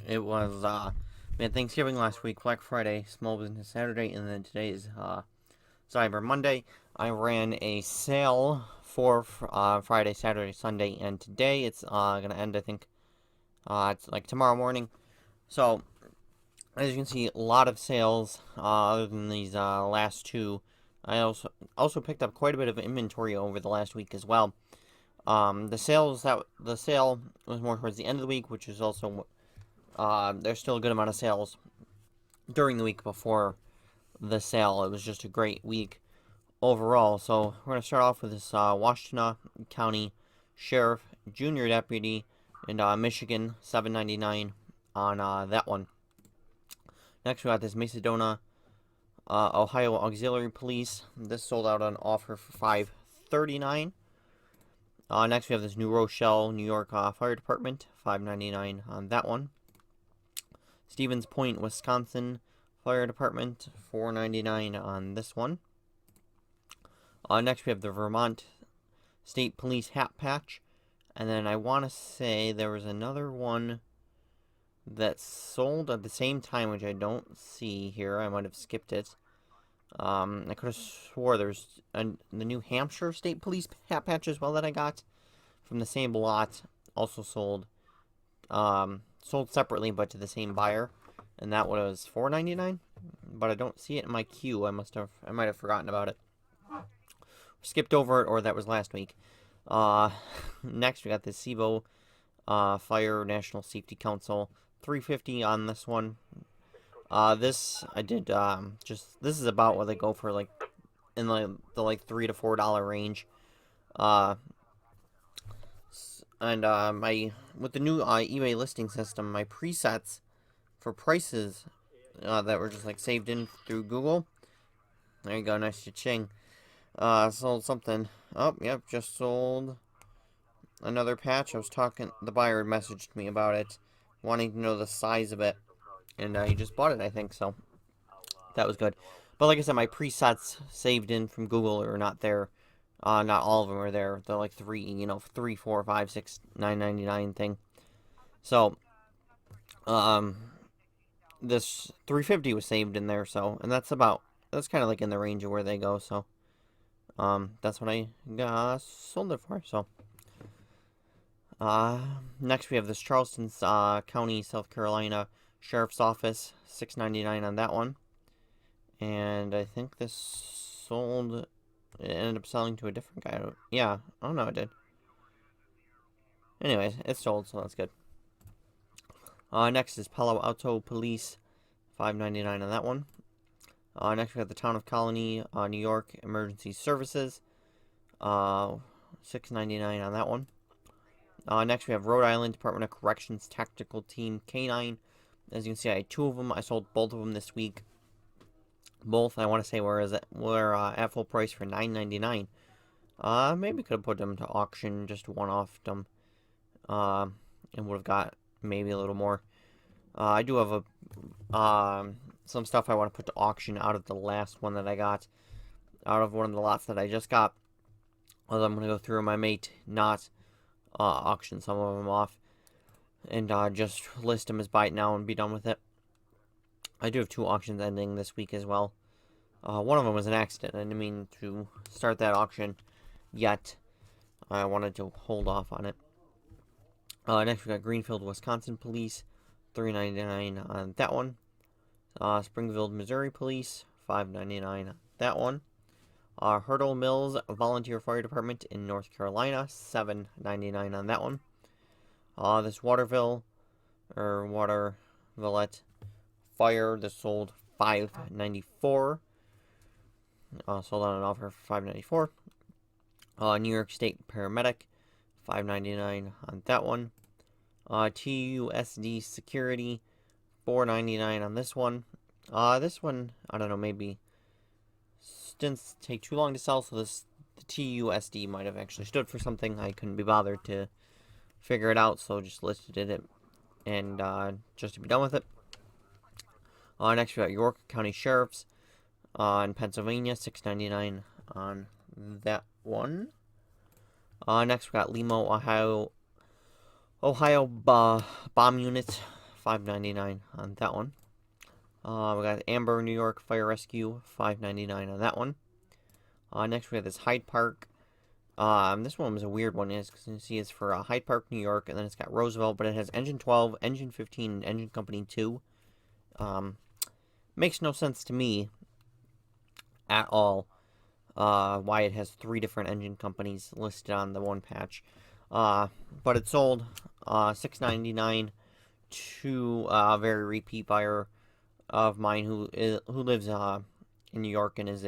It was we had Thanksgiving last week, Black Friday, Small Business Saturday, and then today is Cyber Monday. I ran a sale for Friday, Saturday, Sunday, and today it's gonna end. I think it's like tomorrow morning. So as you can see, a lot of sales. Other than these last two, I also picked up quite a bit of inventory over the last week as well. The sale was more towards the end of the week, which is also there's still a good amount of sales during the week before the sale. It was just a great week overall. So we're going to start off with this Washtenaw County Sheriff Junior Deputy in Michigan, $7.99 on that one. Next we got this Macedonia, Ohio Auxiliary Police. This sold out on offer for $5.39. Next we have this New Rochelle, New York Fire Department, $5.99 on that one. Stevens Point, Wisconsin Fire Department, $4.99 on this one. Next we have the Vermont State Police Hat Patch. And then I want to say there was another one that sold at the same time, which I don't see here. I might have skipped it. I could have swore there's the New Hampshire State Police Hat Patch as well that I got from the same lot. Also sold separately, but to the same buyer, and that was $4.99. But I don't see it in my queue. I might have forgotten about it, skipped over it, or that was last week. Next we got the SIVO Fire National Safety Council, $3.50 on this one. This I did this is about what they go for, like in the $3 to $4 range. And my with the new eBay listing system, my presets for prices that were just like saved in through Google. There you go, nice cha-ching. Sold something. Oh, yep, just sold another patch. The buyer had messaged me about it, wanting to know the size of it, and he just bought it, I think, so that was good. But like I said, my presets saved in from Google are not there. Not all of them are there. They're like 3, 4, 5, 6, 9.99 thing. So, this 350 was saved in there, so, and that's kind of like in the range of where they go, so, that's what I sold it for, so. Next we have this Charleston County, South Carolina Sheriff's Office, $6.99 on that one. And I think this it ended up selling to a different guy. Yeah, I don't know, it did. Anyways, it sold, so that's good. Next is Palo Alto Police, $5.99 on that one. Next we have the Town of Colony, New York Emergency Services, $6.99 on that one. Next we have Rhode Island Department of Corrections Tactical Team K9. As you can see, I had 2 of them. I sold both of them this week. Both, I want to say, were at full price for $9.99. Maybe could have put them to auction, just one-offed them, and would have got maybe a little more. I do have some stuff I want to put to auction out of the last one that I got, out of one of the lots that I just got. Although I'm going to go through them, I may not auction some of them off, and just list them as buy it now and be done with it. I do have 2 auctions ending this week as well. One of them was an accident. I didn't mean to start that auction yet. I wanted to hold off on it. Next we got Greenfield, Wisconsin Police, $3.99 on that one. Springfield, Missouri Police, $5.99 on that one. Hurdle Mills Volunteer Fire Department in North Carolina, $7.99 on that one. This Waterville Fire, this sold $5.94. Sold on an offer for $5.94. New York State Paramedic, $5.99 on that one. TUSD Security, $4.99 on this one. This one, I don't know, maybe didn't take too long to sell, so the TUSD might have actually stood for something. I couldn't be bothered to figure it out, so just listed it and just to be done with it. Next we got York County Sheriff's in Pennsylvania, $6.99 on that one. Next we got Limo, Ohio bomb unit, $5.99 on that one. We got Amber, New York Fire Rescue, $5.99 on that one. Next we have this Hyde Park. This one was a weird one. As you can see, it's for Hyde Park, New York, and then it's got Roosevelt, but it has Engine 12, Engine 15, and Engine Company 2. Makes no sense to me at all why it has 3 different engine companies listed on the one patch. But it sold $6.99 to a very repeat buyer of mine who lives in New York and is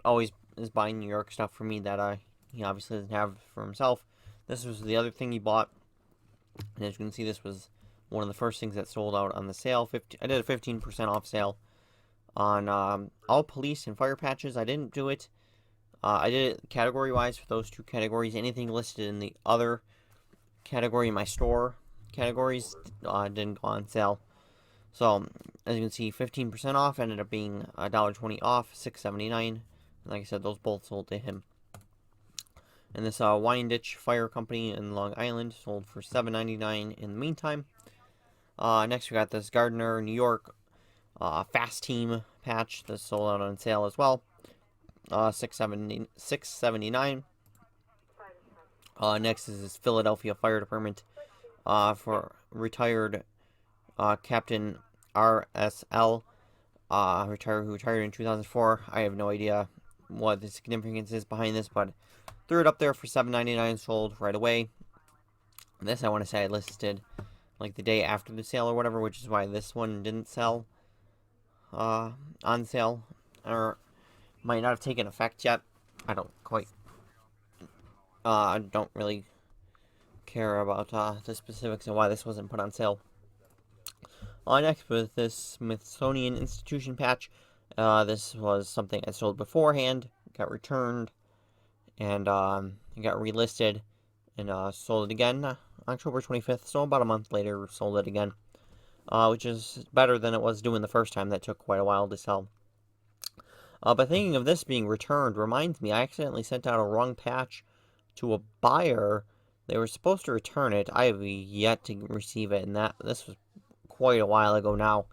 always is buying New York stuff for me that he obviously doesn't have for himself. This was the other thing he bought, and as you can see, this was one of the first things that sold out on the sale. I did a 15% off sale on all police and fire patches. I didn't do it. I did it category-wise for those 2 categories. Anything listed in the other category in my store categories didn't go on sale. So, as you can see, 15% off ended up being $1.20 off, $6.79. Like I said, those both sold to him. And this Wyandotte Fire Company in Long Island sold for $7.99 in the meantime. Next, we got this Gardner, New York Fast Team patch that sold out on sale as well. $6.79. Next is this Philadelphia Fire Department for retired Captain RSL, who retired in 2004. I have no idea what the significance is behind this, but threw it up there for $7.99, sold right away. And this, I want to say, I listed like the day after the sale or whatever, which is why this one didn't sell on sale, or might not have taken effect yet. I don't really care about the specifics of why this wasn't put on sale. Next with this Smithsonian Institution patch. This was something I sold beforehand, got returned, and it got relisted, and sold it again October 25th, so about a month later, sold it again, which is better than it was doing the first time. That took quite a while to sell. But thinking of this being returned reminds me, I accidentally sent out a wrong patch to a buyer. They were supposed to return it. I have yet to receive it, and this was quite a while ago now.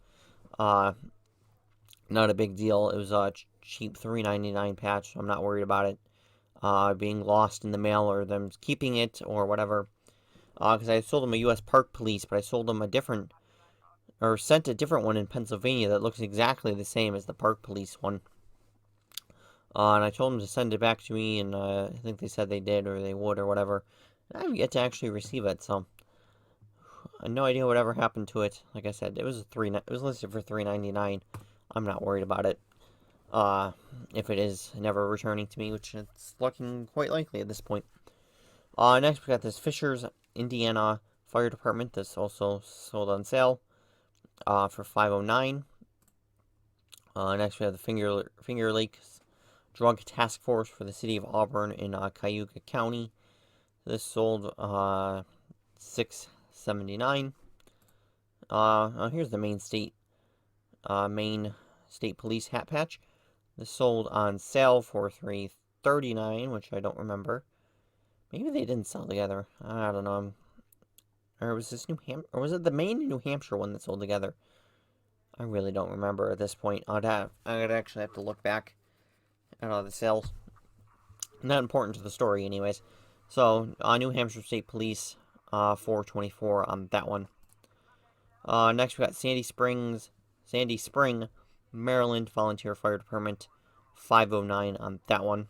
Not a big deal. It was a cheap $3.99 patch, so I'm not worried about it being lost in the mail or them keeping it or whatever. Because I sold them a U.S. Park Police, but I sold them sent a different one in Pennsylvania that looks exactly the same as the Park Police one. And I told them to send it back to me, and I think they said they did, or they would, or whatever. And I have yet to actually receive it, so I have no idea whatever happened to it. Like I said, it was listed for $3.99. I'm not worried about it. If it is never returning to me, which it's looking quite likely at this point. Next we got this Fishers, Indiana Fire Department. This also sold on sale for $5.09. Next we have the Finger Lakes Drug Task Force for the City of Auburn in Cayuga County. This sold $6.79. Here's the Maine State Police hat patch. This sold on sale for $3.39, which I don't remember. Maybe they didn't sell together. I don't know. Or was this or was it the Maine and New Hampshire one that sold together? I really don't remember at this point. I'd actually have to look back at all the sales. Not important to the story, anyways. So, New Hampshire State Police, $4.24 on that one. Next, we got Sandy Spring, Maryland Volunteer Fire Department, $5.09 on that one.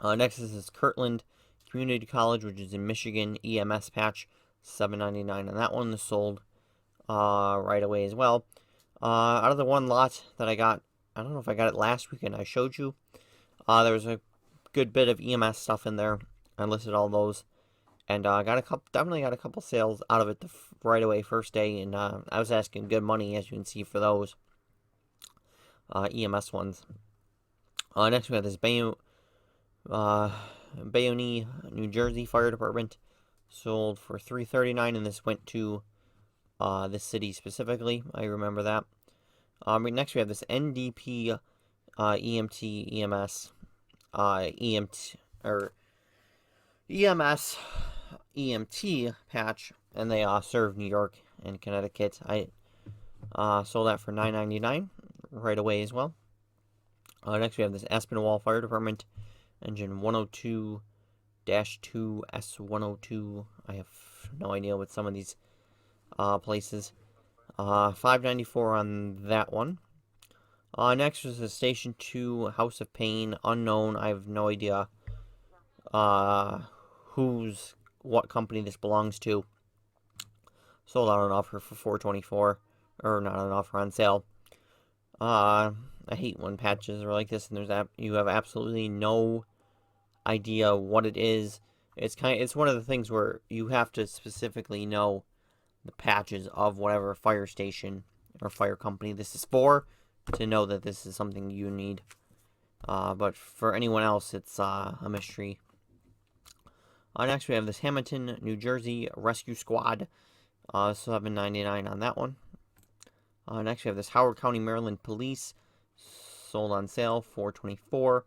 Next is Kirtland Community College, which is in Michigan, EMS patch, $7.99 on that one. This sold right away as well. Out of the one lot that I got, I don't know if I got it last weekend, I showed you. There was a good bit of EMS stuff in there. I listed all those, and definitely got a couple sales out of it right away first day, and I was asking good money, as you can see, for those EMS ones. Next we have this Bayonne, New Jersey Fire Department, sold for $3.39, and this went to this city specifically. I remember that. Next we have this NDP EMS EMT patch, and they serve New York and Connecticut. I sold that for $9.99 right away as well. Next we have this Aspinwall Fire Department engine 102-2 S102. I have no idea what some of these places. $5.94 on that one. Next is the Station 2 House of Pain, unknown. I have no idea what company this belongs to. Sold out on offer for $4.24, or not on offer, on sale. I hate when patches are like this and you have absolutely no idea what it is. It's one of the things where you have to specifically know the patches of whatever fire station or fire company this is for to know that this is something you need. But for anyone else, it's a mystery. Next, we have this Hamilton, New Jersey Rescue Squad. $7.99 on that one. Next, we have this Howard County, Maryland Police. Sold on sale, $4.24.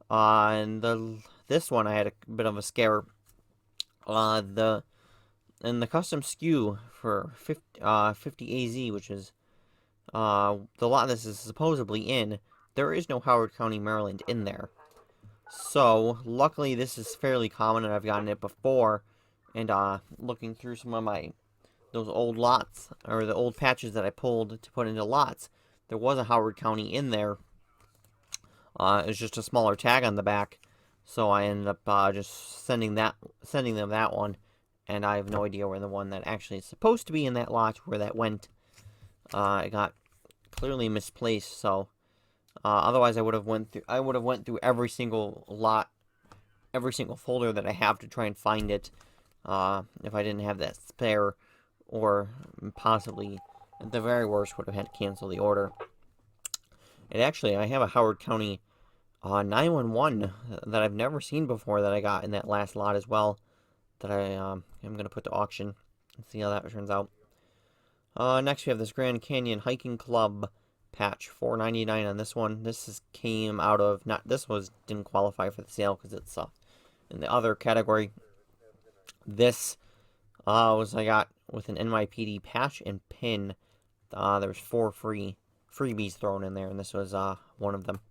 And this one, I had a bit of a scare. The custom SKU for 50 AZ, which is the lot this is supposedly in, there is no Howard County, Maryland in there. So, luckily this is fairly common and I've gotten it before. And looking through some of those old lots, or the old patches that I pulled to put into lots, there was a Howard County in there. It was just a smaller tag on the back. So I ended up just sending them that one. And I have no idea where the one that actually is supposed to be in that lot, where that went. It got clearly misplaced, so otherwise I would have went through every single lot, every single folder that I have to try and find it, if I didn't have that spare, or possibly at the very worst would have had to cancel the order. And actually, I have a Howard County 911 that I've never seen before that I got in that last lot as well, that I'm going to put to auction and see how that turns out. Next, we have this Grand Canyon Hiking Club patch, $4.99 on this one. This came out of, didn't qualify for the sale because it's in the other category. This I got with an NYPD patch and pin. There was 4 freebies thrown in there, and this was one of them.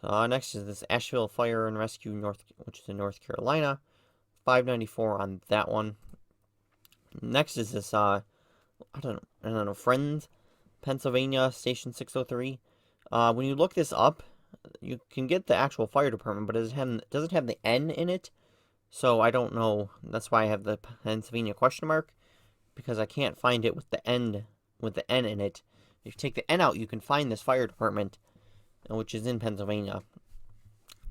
Next is this Asheville Fire and Rescue which is in North Carolina. $5.94 on that one. Next is this I don't know, Friends, Pennsylvania, Station 603. When you look this up, you can get the actual fire department, but it doesn't have the N in it. So I don't know. That's why I have the Pennsylvania question mark, because I can't find it with the N in it. If you take the N out, you can find this fire department, which is in Pennsylvania.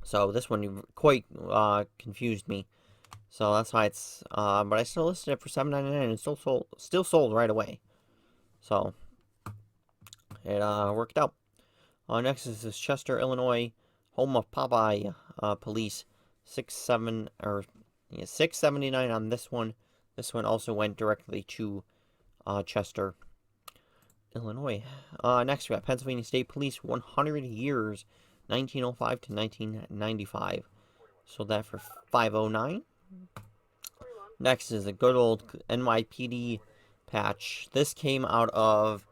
So this one quite confused me. So that's why it's, but I still listed it for $7.99 and still sold right away. So it worked out. Next is this Chester, Illinois, home of Popeye Police, $6.79 on this one. This one also went directly to Chester, Illinois. Next we got Pennsylvania State Police, 100 years, 1905 to 1995. Sold that for $5.09. Next is a good old NYPD patch. This came out of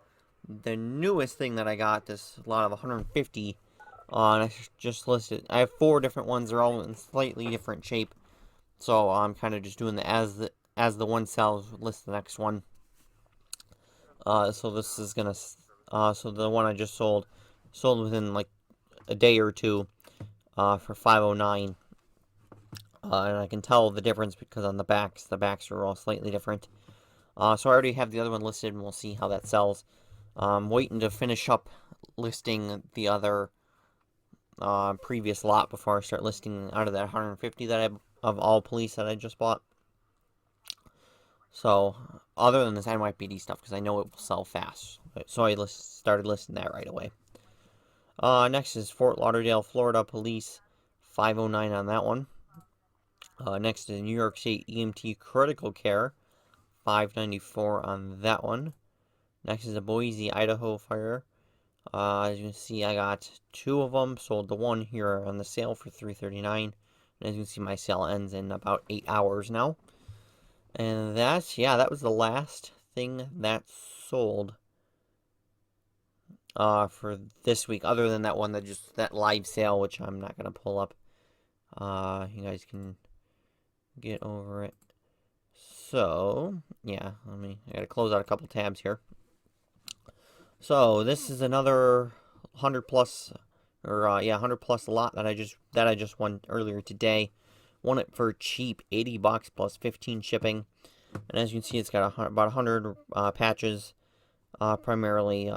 the newest thing that I got, this lot of 150. And I just listed, I have 4 different ones. They're all in slightly different shape. So I'm kind of just doing as the one sells, list the next one. So this is gonna, so the one I just sold within like a day or two, for $5.09. And I can tell the difference because on the backs are all slightly different. So I already have the other one listed, and we'll see how that sells. Waiting to finish up listing the other previous lot before I start listing out of that 150 that I have of all police that I just bought. So, other than this NYPD stuff, because I know it will sell fast. So I started listing that right away. Next is Fort Lauderdale, Florida Police, $5.09 on that one. Next is New York State EMT Critical Care, $5.94 on that one. Next is a Boise, Idaho Fire. As you can see, I got 2 of them. Sold the one here on the sale for $3.39. And as you can see, my sale ends in about 8 hours now. And that was the last thing that sold for this week, other than that one that live sale, which I'm not gonna pull up. You guys can get over it. So, yeah, I gotta close out a couple tabs here. So, this is another 100 plus, or 100 plus lot that I just won earlier today. Won it for cheap, $80 plus 15 shipping. And as you can see, it's got about 100 patches, primarily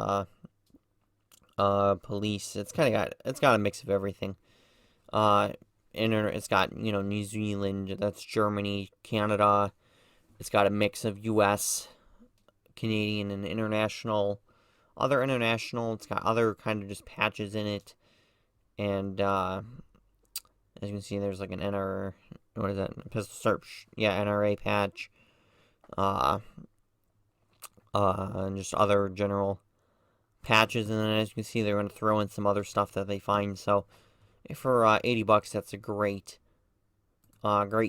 police. It's got a mix of everything. It's got, New Zealand, that's Germany, Canada. It's got a mix of U.S., Canadian, and international. Other international. It's got other kind of just patches in it. And as you can see, there's like an what is that? Pistol search. Yeah, NRA patch. And just other general patches. And then as you can see, they're going to throw in some other stuff that they find. So for $80, that's a great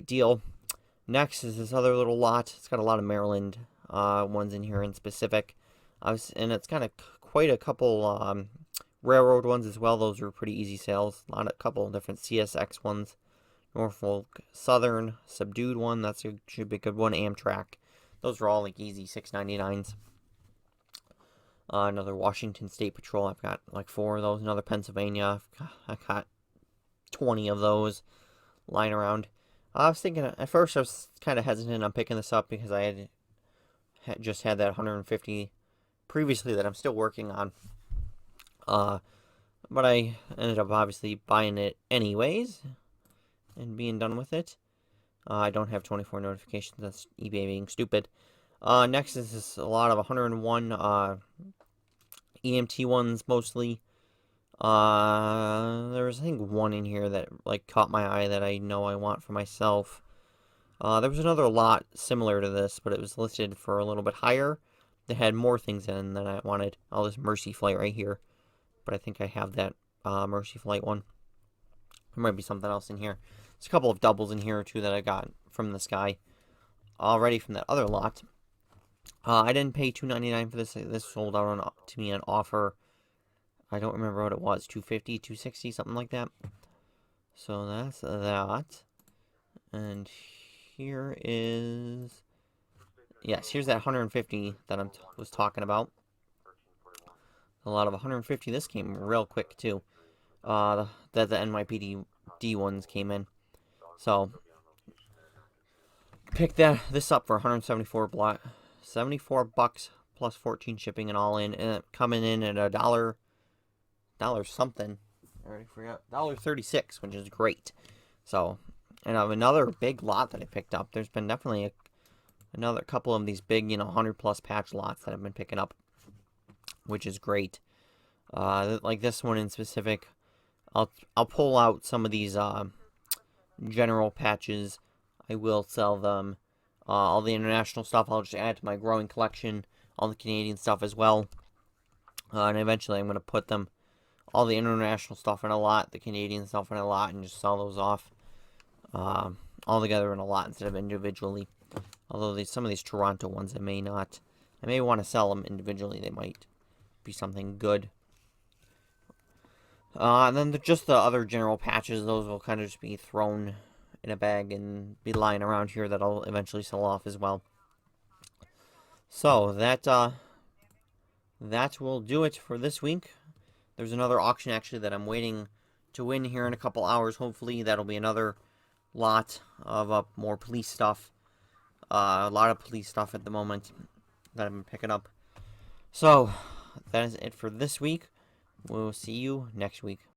deal. Next is this other little lot. It's got a lot of Maryland ones in here in specific. And it's got quite a couple railroad ones as well. Those are pretty easy sales. A couple of different CSX ones. Norfolk Southern, Subdued one. Should be a good one. Amtrak. Those are all like easy $6.99s. Another Washington State Patrol. I've got like 4 of those. Another Pennsylvania. I've got 20 of those lying around. I was thinking, at first I was kind of hesitant on picking this up because I had just had that 150 previously that I'm still working on. But I ended up obviously buying it anyways and being done with it. I don't have 24 notifications. That's eBay being stupid. Next is a lot of 101 EMT ones mostly. There's I think one in here that like caught my eye that I know I want for myself. There was another lot similar to this, but it was listed for a little bit higher. They had more things in than I wanted. Oh, this Mercy Flight right here, but I think I have that Mercy Flight one. There might be something else in here. There's a couple of doubles in here too that I got from this guy already from that other lot. I didn't pay $2.99 for this. This sold out to me on offer. I don't remember what it was, $2.50, $2.60, something like that. So that's that. And here is, yes, here's that 150 that I was talking about. A lot of 150. This came real quick too. That the NYPD ones came in. So pick this up for $74 plus 14 shipping and all in, and coming in at $1 something. I already forgot. $1.36, which is great. So, and I have another big lot that I picked up. There's been definitely another couple of these big, 100 plus patch lots that I've been picking up, which is great. Like this one in specific, I'll pull out some of these general patches. I will sell them. All the international stuff I'll just add to my growing collection. All the Canadian stuff as well. And eventually I'm going to put all the international stuff in a lot, the Canadian stuff in a lot, and just sell those off all together in a lot instead of individually. Although some of these Toronto ones I may not. I may want to sell them individually. They might be something good. And then just the other general patches, those will kind of just be thrown in a bag and be lying around here that I'll eventually sell off as well. So that will do it for this week. There's another auction actually that I'm waiting to win here in a couple hours. Hopefully that'll be another lot of more police stuff. A lot of police stuff at the moment that I've been picking up. So that is it for this week. We'll see you next week.